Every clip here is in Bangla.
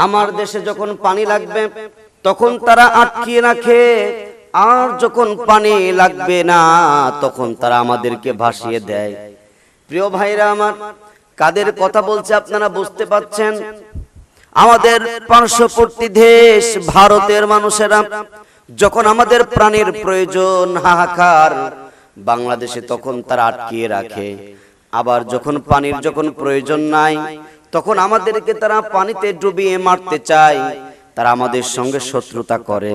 আমার দেশে যখন পানি লাগবে তখন তারা আটকিয়ে রাখে, আর যখন পানি লাগবে না তখন তারা আমাদেরকে ভাসিয়ে দেয়। প্রিয় ভাইরা আমার, কাদের কথা বলছে আপনারা বুঝতে পাচ্ছেন? আমাদের পার্শ্ববর্তী দেশ ভারতের মানুষেরা যখন আমাদের প্রাণের প্রয়োজন, হাহাকার, বাংলাদেশে তখন তারা আটকিয়ে রাখে। আবার যখন পানির প্রয়োজন নাই তখন আমাদেরকে তারা পানিতে ডুবিয়ে মারতে চায়, তারা আমাদের সঙ্গে শত্রুতা করে।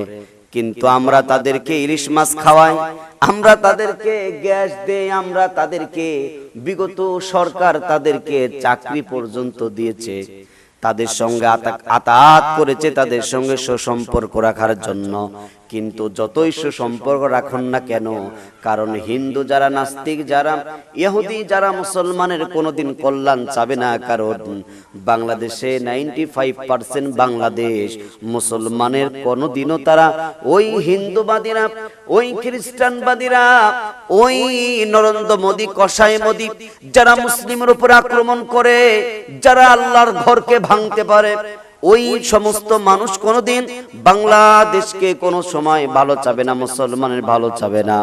কিন্তু আমরা তাদেরকে ইলিশ মাছ খাওয়াই, আমরা তাদেরকে গ্যাস দেই, আমরা তাদেরকে, বিগত সরকার তাদেরকে চাকরি পর্যন্ত দিয়েছে, তাদের সঙ্গে আতাত করেছে, তাদের সঙ্গে সুসম্পর্ক রাখার জন্য। কিন্তু যতই সুসম্পর্ক রাখুন না কেন, কারণ হিন্দু যারা, নাস্তিক যারা, ইহুদি যারা মুসলমানের কোনোদিন কল্যাণ চাবে না। কারণ বাংলাদেশে 95% বাংলাদেশ মুসলমানের কোনোদিনও তারা, ওই হিন্দুবাদীরা, ওই খ্রিস্টানবাদীরা, ওই নরেন্দ্র মোদী, কসাই মোদী যারা মুসলিমের উপর আক্রমণ করে, যারা আল্লাহর ঘরকে ভাঙতে পারে, ওই সমস্ত মানুষ কোনোদিন বাংলাদেশকে কোনো সময় ভালো চাবে না, মুসলমানের ভালো চাবে না।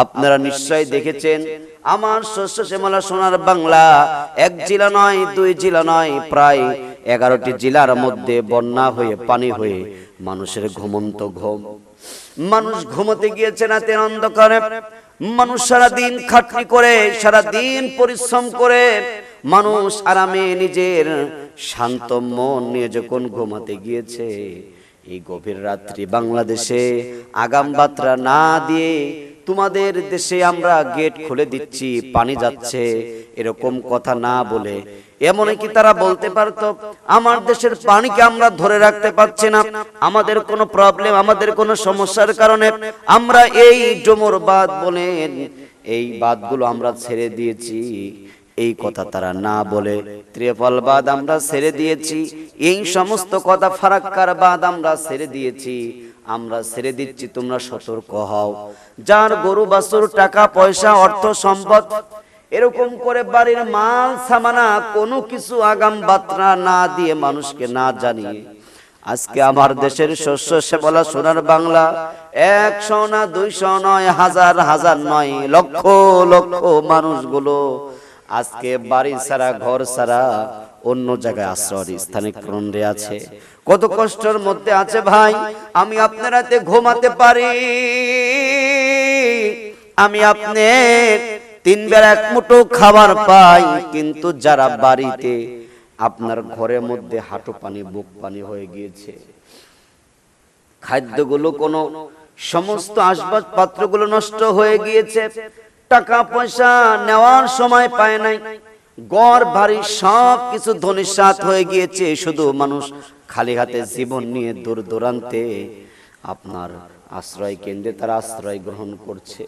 আপনারা নিশ্চয়ই দেখেছেন, আমার শস্য শ্যামলা সোনার বাংলা, এক জেলা নয়, দুই জেলা নয়, প্রায় 11টি জেলার মধ্যে বন্যা হয়ে, পানি হয়ে মানুষের ঘুমন্ত ঘুম। মানুষ ঘুমোতে গিয়েছে রাতের অন্ধকারে, মানুষ সারাদিন খাটনি করে, সারাদিন পরিশ্রম করে, মানুষ আরামে নিজের শান্ত মন নিয়ে যখন ঘুমাতে গিয়েছে, এই গভীর রাত্রি বাংলাদেশে আগাম বার্তা না দিয়ে তোমাদের দেশে আমরা গেট খুলে দিচ্ছি, পানি যাচ্ছে, এরকম কথা না বলে, এমনকি তারা বলতে পারতো আমার দেশের পানিকে আমরা ধরে রাখতে পারছি না, আমাদের কোনো প্রবলেম, আমাদের কোনো সমস্যার কারণে আমরা এই ডোমর বাঁধ বলেন, এই বাঁধগুলো আমরা ছেড়ে দিয়েছি, এই কথা তারা না বলে ত্রিপল বাঁধ আমরা ছেড়ে দিয়েছি, এই সমস্ত কথা, ফারাক্কার বাঁধ আমরা ছেড়ে দিয়েছি, আমরা ছেড়ে দিচ্ছি, তোমরা সতর্ক হও। যার গরু বাছুর, টাকা পয়সা, অর্থ সম্পদ, এরকম করে বাড়ির মাল সামানা কোনো কিছু আগাম বার্তা না দিয়ে, মানুষকে না জানিয়ে, আজকে আমার দেশের শস্য শ্যামলা সোনার বাংলা 100 না 200 নয়, হাজার হাজার নয়, লক্ষ লক্ষ মানুষগুলো আজকে বাড়ি ছাড়া, ঘর ছাড়া, অন্য জায়গায় আশ্রয় স্থানে কেন্দ্রে আছে। কত কষ্টের মধ্যে আছে ভাই। আমি আপনারাতে ঘুমাতে পারি, আমি আপনি 3 বেলা 1 মুঠো খাবার পাই, কিন্তু যারা বাড়িতে, আপনার ঘরের মধ্যে হাঁটু পানি, বুক পানি হয়ে গিয়েছে, খাদ্যগুলো, কোনো সমস্ত আসবাবপত্রগুলো নষ্ট হয়ে গিয়েছে, টাকা পয়সা নেওয়ার সময় পায় নাই, ঘর বাড়ি সব কিছু ধনিসাৎ হয়ে গিয়েছে, শুধু মানুষ খালি হাতে জীবন নিয়ে দূর দূরান্তে আপনার আশ্রয় কেন্দ্রে তারা আশ্রয় গ্রহণ করছে।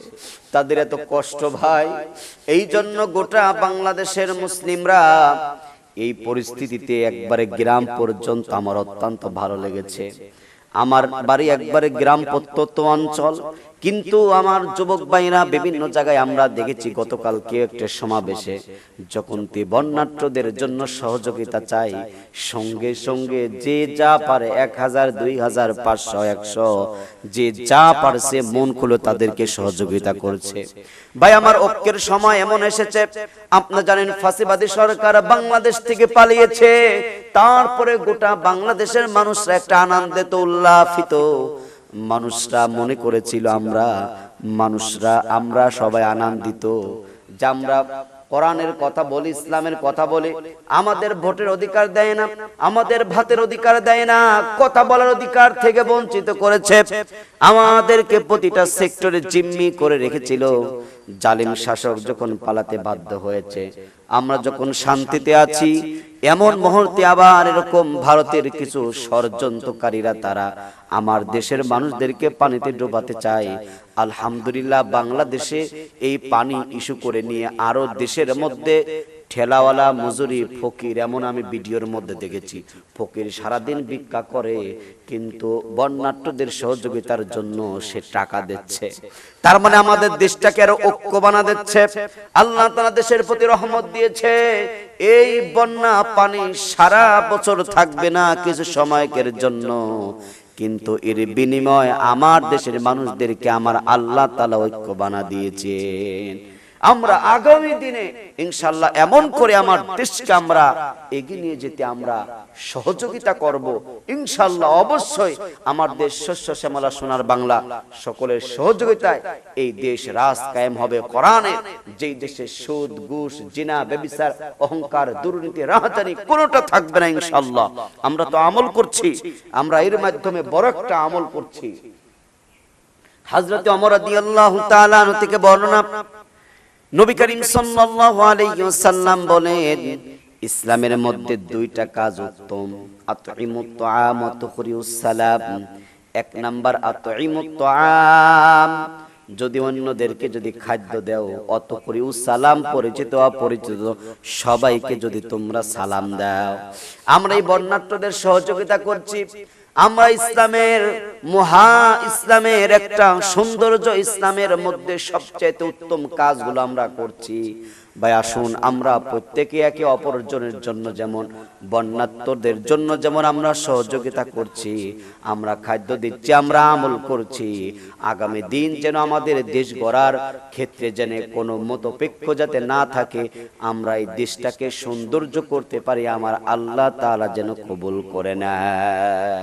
তাদের এত কষ্ট ভাই। এই জন্য গোটা বাংলাদেশের মুসলিমরা এই পরিস্থিতিতে একবারে গ্রাম পর্যন্ত আমার অত্যন্ত ভালো লেগেছে। আমার বাড়ি একবারে গ্রাম প্রত্যন্ত অঞ্চল, কিন্তু আমার যুবক ভাইরা বিভিন্ন জায়গায় আমরা দেখেছি, গতকালকে একটা সমাবেশে যখন বন্যার্তদের জন্য সহযোগিতা চাই, সঙ্গে সঙ্গে যে যা পারে 1000, 2000, 500, 100, যে যা পারছে মন খুলে তাদেরকে সহযোগিতা করছে। ভাই আমার ঐক্যের সময় এমন এসেছে, আপনারা জানেন ফাঁসিবাদী সরকার বাংলাদেশ থেকে পালিয়েছে, তারপরে গোটা বাংলাদেশের মানুষরা একটা আনন্দিত, উল্লাসিত, মানুষরা মনে করেছিল আমরা সবাই আনন্দিত যে আমরা কোরআনের কথা বলি, ইসলামের কথা বলি, আমাদের ভোটের অধিকার দেয় না, আমাদের ভাতের অধিকার দেয় না, কথা বলার অধিকার থেকে বঞ্চিত করেছে, আমাদেরকে প্রতিটা সেক্টরে জিম্মি করে রেখেছিল। জালিম শাসক যখন পালাতে বাধ্য হয়েছে, আমরা যখন শান্তিতে আছি, এমন মুহূর্তে আবার এরকম ভারতের কিছু ষড়যন্ত্রকারীরা তারা আমার দেশের মানুষদেরকে পানিতে ডোবাতে চায়। আলহামদুলিল্লাহ বাংলাদেশে এই পানি ইস্যু করে নিয়ে আরো দেশের মধ্যে ঠেলাওয়ালা, মজুরি, ফকির, এমন আমি ভিডিওর মধ্যে দেখেছি। ফকির সারাদিন ভিক্ষা করে, কিন্তু বন্যার্থদের সহযোগিতার জন্য সে টাকা দিচ্ছে। তার মানে আমাদের দেশটাকে আরো ঐক্যবান দিচ্ছে। আল্লাহ তাআলা দেশের প্রতি রহমত দিয়েছে। এই বন্যা পানি সারা বছর থাকবে না, কিছু সময়ের জন্য, কিন্তু এর বিনিময়ে আমার দেশের মানুষদেরকে আমার আল্লাহ তাআলা ঐক্যবান দিয়েছেন। আমরা আগামী দিনে ইনশাআল্লাহ এমন করে আমার দেশকে আমরা এগিয়ে নিয়ে যেতে আমরা সহযোগিতা করব ইনশাআল্লাহ। অবশ্যই আমার দেশ শস্য শ্যামলা সোনার বাংলা, সকলের সহযোগিতায় এই দেশ রাজ কায়েম হবে কোরআনের। যেই দেশে সুদ, ঘুষ, জিনা, ব্যভিচার, অহংকার, দুর্নীতি, রাহাজানি কোনোটা থাকবে না ইনশাআল্লাহ। আমরা তো আমল করছি, আমরা এর মাধ্যমে বড় একটা আমল করছি। হযরত ওমর রাদিয়াল্লাহু তাআলা আনহু থেকে বর্ণনা, নবী করিম সাল্লাল্লাহু আলাইহি ওয়াসাল্লাম বলেন, ইসলামের মধ্যে দুইটা কাজ উত্তম। আতঈমুত তুআম ওয়া তুকরিউস সালাম। এক নাম্বার আতঈমুত তুআম, যদি অন্যদেরকে যদি খাদ্য দাও, অতুকরিউস সালাম, পরিচিত অপরিচিত সবাইকে যদি তোমরা সালাম দাও। আমরা এই বন্যার্থদের সহযোগিতা করছি। আমরা ইসলামের ইসলামের একটা সৌন্দর্য, ইসলামের মধ্যে সবচেয়ে উত্তম কাজগুলো আমরা করছি। ভাই আসুন, আমরা প্রত্যেকে একে অপরজনের জন্য, যেমন বন্যার্থদের জন্য যেমন আমরা সহযোগিতা করছি, আমরা খাদ্য দিচ্ছি, আমরা আমল করছি, আগামী দিন যেন আমাদের দেশ গড়ার ক্ষেত্রে যেন কোনো মতপেক্ষ যাতে না থাকে, আমরা এই দেশটাকে সৌন্দর্য করতে পারি, আমার আল্লাহ তাআলা যেন কবুল করে নেয়।